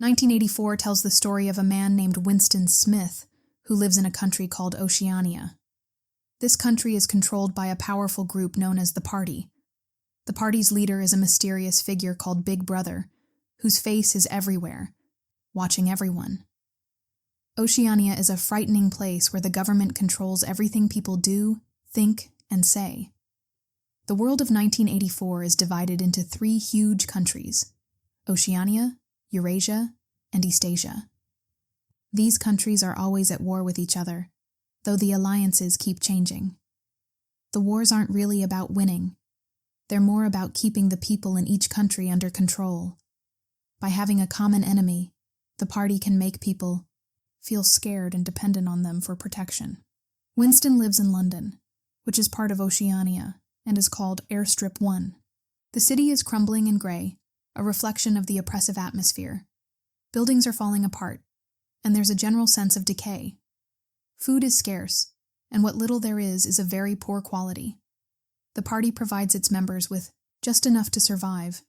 1984 tells the story of a man named Winston Smith who lives in a country called Oceania. This country is controlled by a powerful group known as the Party. The Party's leader is a mysterious figure called Big Brother, whose face is everywhere, watching everyone. Oceania is a frightening place where the government controls everything people do, think, and say. The world of 1984 is divided into 3 huge countries: Oceania, Eurasia, and Eastasia. These countries are always at war with each other, though the alliances keep changing. The wars aren't really about winning. They're more about keeping the people in each country under control. By having a common enemy, the Party can make people feel scared and dependent on them for protection. Winston lives in London, which is part of Oceania, and is called Airstrip 1. The city is crumbling and gray, a reflection of the oppressive atmosphere. Buildings are falling apart, and there's a general sense of decay. Food is scarce, and what little there is of very poor quality. The Party provides its members with just enough to survive,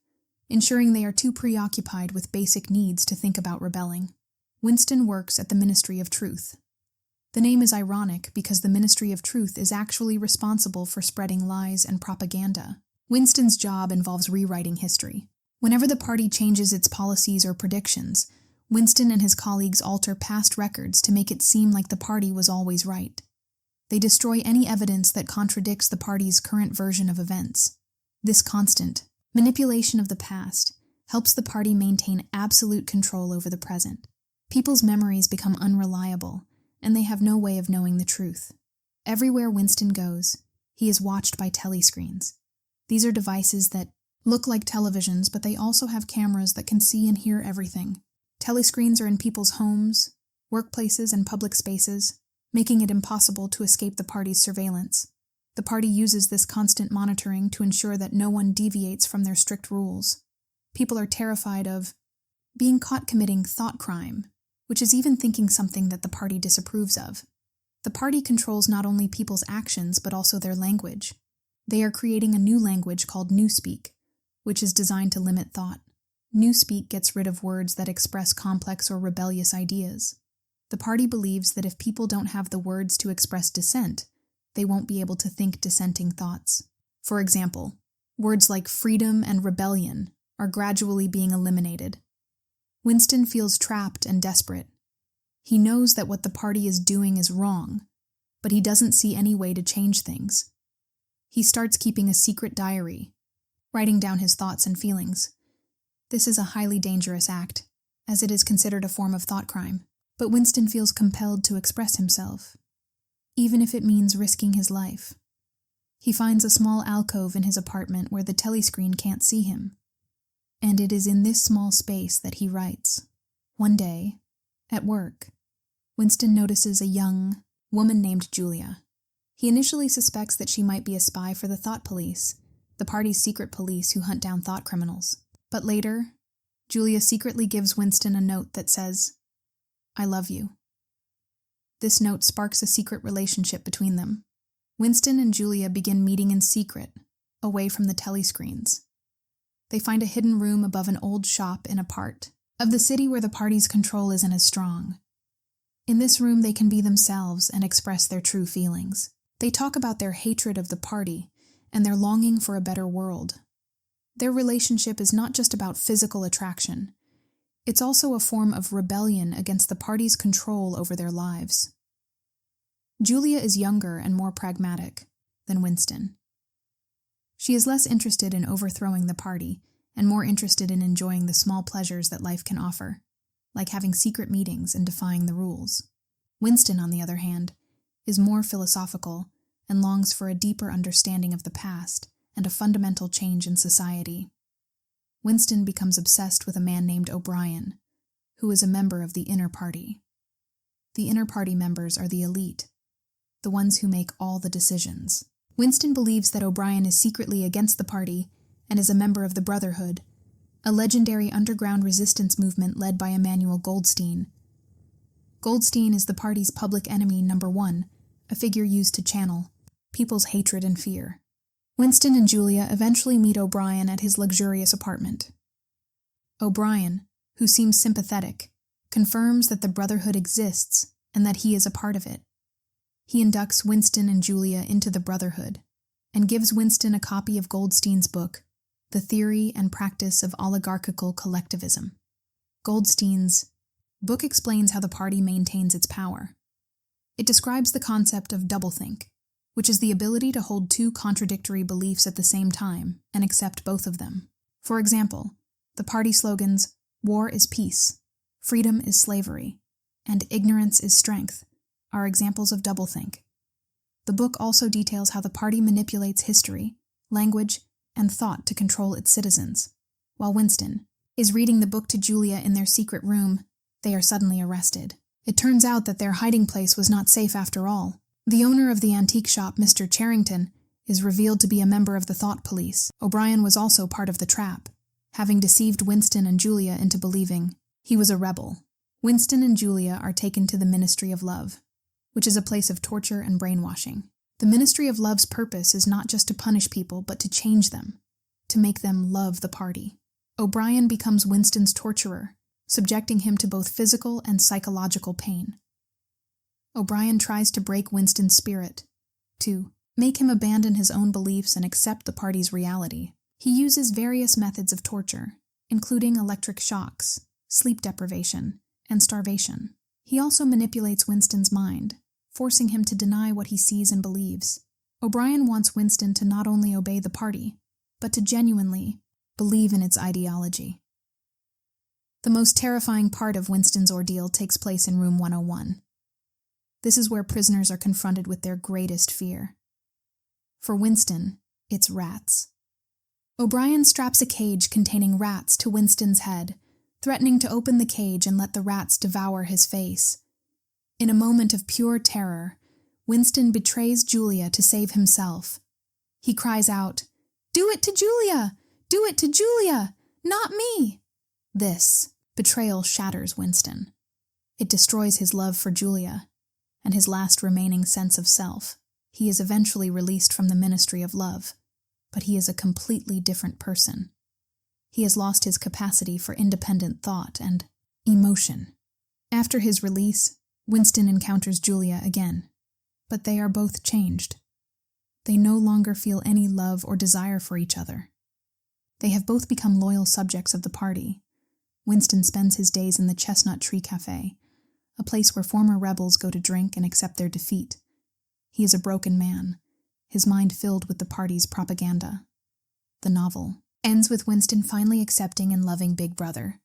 ensuring they are too preoccupied with basic needs to think about rebelling. Winston works at the Ministry of Truth. The name is ironic because the Ministry of Truth is actually responsible for spreading lies and propaganda. Winston's job involves rewriting history. Whenever the Party changes its policies or predictions, Winston and his colleagues alter past records to make it seem like the Party was always right. They destroy any evidence that contradicts the Party's current version of events. This constant manipulation of the past helps the Party maintain absolute control over the present. People's memories become unreliable, and they have no way of knowing the truth. Everywhere Winston goes, he is watched by telescreens. These are devices that look like televisions, but they also have cameras that can see and hear everything. Telescreens are in people's homes, workplaces, and public spaces, making it impossible to escape the Party's surveillance. The Party uses this constant monitoring to ensure that no one deviates from their strict rules. People are terrified of being caught committing Thoughtcrime, which is even thinking something that the Party disapproves of. The Party controls not only people's actions but also their language. They are creating a new language called Newspeak, which is designed to limit thought. Newspeak gets rid of words that express complex or rebellious ideas. The Party believes that if people don't have the words to express dissent, they won't be able to think dissenting thoughts. For example, words like freedom and rebellion are gradually being eliminated. Winston feels trapped and desperate. He knows that what the Party is doing is wrong, but he doesn't see any way to change things. He starts keeping a secret diary, writing down his thoughts and feelings. This is a highly dangerous act, as it is considered a form of thought crime, but Winston feels compelled to express himself, even if it means risking his life. He finds a small alcove in his apartment where the telescreen can't see him, and it is in this small space that he writes. One day, at work, Winston notices a young woman named Julia. He initially suspects that she might be a spy for the Thought Police, the Party's secret police who hunt down thought criminals. But later, Julia secretly gives Winston a note that says, "I love you." This note sparks a secret relationship between them. Winston and Julia begin meeting in secret, away from the telescreens. They find a hidden room above an old shop in a part of the city where the Party's control isn't as strong. In this room, they can be themselves and express their true feelings. They talk about their hatred of the Party and their longing for a better world. Their relationship is not just about physical attraction. It's also a form of rebellion against the Party's control over their lives. Julia is younger and more pragmatic than Winston. She is less interested in overthrowing the Party and more interested in enjoying the small pleasures that life can offer, like having secret meetings and defying the rules. Winston, on the other hand, is more philosophical and longs for a deeper understanding of the past and a fundamental change in society. Winston becomes obsessed with a man named O'Brien, who is a member of the Inner Party. The Inner Party members are the elite, the ones who make all the decisions. Winston believes that O'Brien is secretly against the Party and is a member of the Brotherhood, a legendary underground resistance movement led by Emanuel Goldstein. Goldstein is the Party's public enemy number 1, a figure used to channel people's hatred and fear. Winston and Julia eventually meet O'Brien at his luxurious apartment. O'Brien, who seems sympathetic, confirms that the Brotherhood exists and that he is a part of it. He inducts Winston and Julia into the Brotherhood and gives Winston a copy of Goldstein's book, The Theory and Practice of Oligarchical Collectivism. Goldstein's book explains how the party maintains its power. It describes the concept of doublethink, which is the ability to hold two contradictory beliefs at the same time and accept both of them. For example, the party slogans, "War is peace," "Freedom is slavery," and "Ignorance is strength," are examples of doublethink. The book also details how the party manipulates history, language, and thought to control its citizens. While Winston is reading the book to Julia in their secret room, they are suddenly arrested. It turns out that their hiding place was not safe after all. The owner of the antique shop, Mr. Charrington, is revealed to be a member of the Thought Police. O'Brien was also part of the trap, having deceived Winston and Julia into believing he was a rebel. Winston and Julia are taken to the Ministry of Love, which is a place of torture and brainwashing. The Ministry of Love's purpose is not just to punish people, but to change them, to make them love the party. O'Brien becomes Winston's torturer, subjecting him to both physical and psychological pain. O'Brien tries to break Winston's spirit, to make him abandon his own beliefs and accept the party's reality. He uses various methods of torture, including electric shocks, sleep deprivation, and starvation. He also manipulates Winston's mind, forcing him to deny what he sees and believes. O'Brien wants Winston to not only obey the party, but to genuinely believe in its ideology. The most terrifying part of Winston's ordeal takes place in Room 101. This is where prisoners are confronted with their greatest fear. For Winston, it's rats. O'Brien straps a cage containing rats to Winston's head, threatening to open the cage and let the rats devour his face. In a moment of pure terror, Winston betrays Julia to save himself. He cries out, "Do it to Julia! Do it to Julia! Not me!" This betrayal shatters Winston. It destroys his love for Julia and his last remaining sense of self. He is eventually released from the Ministry of Love, but he is a completely different person. He has lost his capacity for independent thought and emotion. After his release, Winston encounters Julia again, but they are both changed. They no longer feel any love or desire for each other. They have both become loyal subjects of the party. Winston spends his days in the Chestnut Tree Cafe, a place where former rebels go to drink and accept their defeat. He is a broken man, his mind filled with the party's propaganda. The novel ends with Winston finally accepting and loving Big Brother,